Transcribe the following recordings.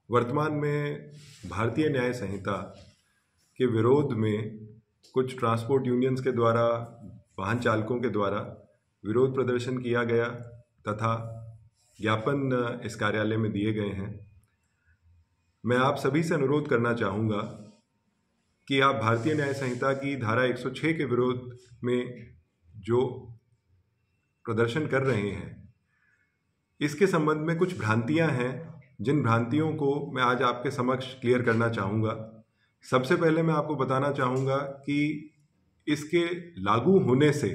वर्तमान में भारतीय न्याय संहिता के विरोध में कुछ ट्रांसपोर्ट यूनियंस के द्वारा, वाहन चालकों के द्वारा विरोध प्रदर्शन किया गया तथा ज्ञापन इस कार्यालय में दिए गए हैं। मैं आप सभी से अनुरोध करना चाहूँगा कि आप भारतीय न्याय संहिता की धारा 106 के विरोध में जो प्रदर्शन कर रहे हैं, इसके संबंध में कुछ भ्रांतियां हैं, जिन भ्रांतियों को मैं आज आपके समक्ष क्लियर करना चाहूँगा। सबसे पहले मैं आपको बताना चाहूँगा कि इसके लागू होने से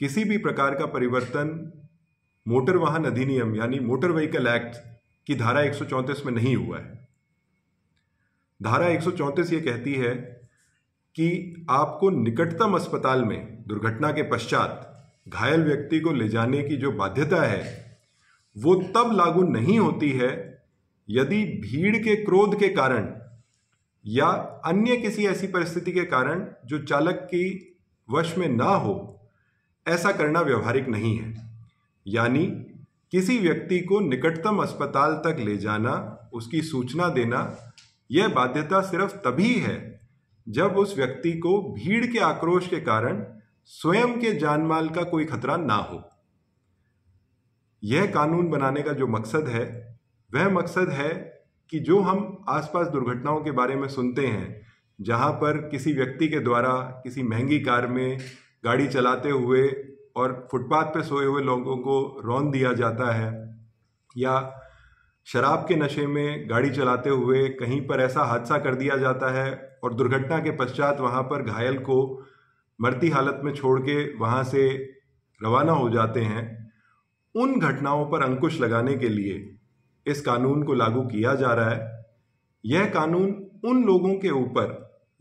किसी भी प्रकार का परिवर्तन मोटर वाहन अधिनियम यानी मोटर व्हीकल एक्ट की धारा 134 में नहीं हुआ है। धारा 134 ये कहती है कि आपको निकटतम अस्पताल में दुर्घटना के पश्चात घायल व्यक्ति को ले जाने की जो बाध्यता है वो तब लागू नहीं होती है यदि भीड़ के क्रोध के कारण या अन्य किसी ऐसी परिस्थिति के कारण जो चालक की वश में ना हो, ऐसा करना व्यवहारिक नहीं है। यानी किसी व्यक्ति को निकटतम अस्पताल तक ले जाना, उसकी सूचना देना, यह बाध्यता सिर्फ तभी है जब उस व्यक्ति को भीड़ के आक्रोश के कारण स्वयं के जानमाल का कोई खतरा ना हो। यह कानून बनाने का जो मकसद है वह मकसद है कि जो हम आसपास दुर्घटनाओं के बारे में सुनते हैं, जहां पर किसी व्यक्ति के द्वारा किसी महंगी कार में गाड़ी चलाते हुए और फुटपाथ पे सोए हुए लोगों को रौंद दिया जाता है, या शराब के नशे में गाड़ी चलाते हुए कहीं पर ऐसा हादसा कर दिया जाता है और दुर्घटना के पश्चात वहां पर घायल को मरती हालत में छोड़ के वहां से रवाना हो जाते हैं, उन घटनाओं पर अंकुश लगाने के लिए इस कानून को लागू किया जा रहा है। यह कानून उन लोगों के ऊपर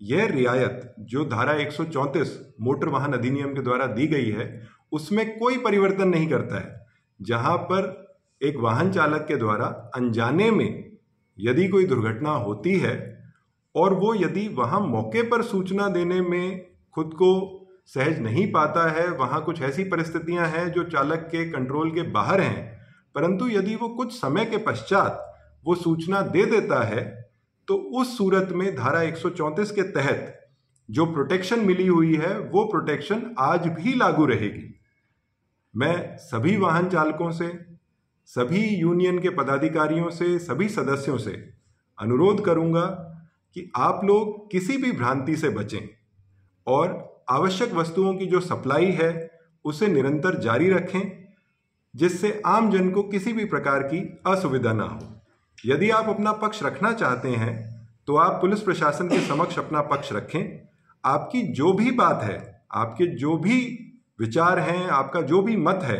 यह रियायत जो धारा 134 मोटर वाहन अधिनियम के द्वारा दी गई है उसमें कोई परिवर्तन नहीं करता है। जहां पर एक वाहन चालक के द्वारा अनजाने में यदि कोई दुर्घटना होती है और वो यदि वहां मौके पर सूचना देने में खुद को सहज नहीं पाता है, वहां कुछ ऐसी परिस्थितियां हैं जो चालक के कंट्रोल के बाहर हैं, परंतु यदि वो कुछ समय के पश्चात वो सूचना दे देता है तो उस सूरत में धारा 134 के तहत जो प्रोटेक्शन मिली हुई है वो प्रोटेक्शन आज भी लागू रहेगी। मैं सभी वाहन चालकों से, सभी यूनियन के पदाधिकारियों से, सभी सदस्यों से अनुरोध करूंगा कि आप लोग किसी भी भ्रांति से बचें और आवश्यक वस्तुओं की जो सप्लाई है उसे निरंतर जारी रखें, जिससे आम जन को किसी भी प्रकार की असुविधा ना हो। यदि आप अपना पक्ष रखना चाहते हैं तो आप पुलिस प्रशासन के समक्ष अपना पक्ष रखें। आपकी जो भी बात है, आपके जो भी विचार हैं, आपका जो भी मत है,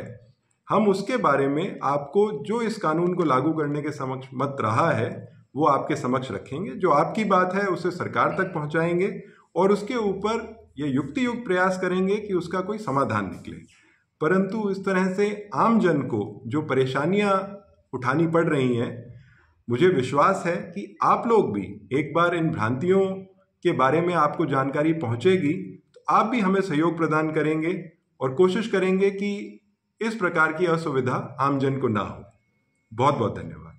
हम उसके बारे में आपको जो इस कानून को लागू करने के समक्ष मत रहा है वो आपके समक्ष रखेंगे। जो आपकी बात है उसे सरकार तक पहुंचाएंगे और उसके ऊपर ये युक्ति युक्त प्रयास करेंगे कि उसका कोई समाधान निकले। परंतु इस तरह से आम जन को जो परेशानियां उठानी पड़ रही हैं, मुझे विश्वास है कि आप लोग भी एक बार इन भ्रांतियों के बारे में आपको जानकारी पहुंचेगी तो आप भी हमें सहयोग प्रदान करेंगे और कोशिश करेंगे कि इस प्रकार की असुविधा आम जन को ना हो। बहुत बहुत धन्यवाद।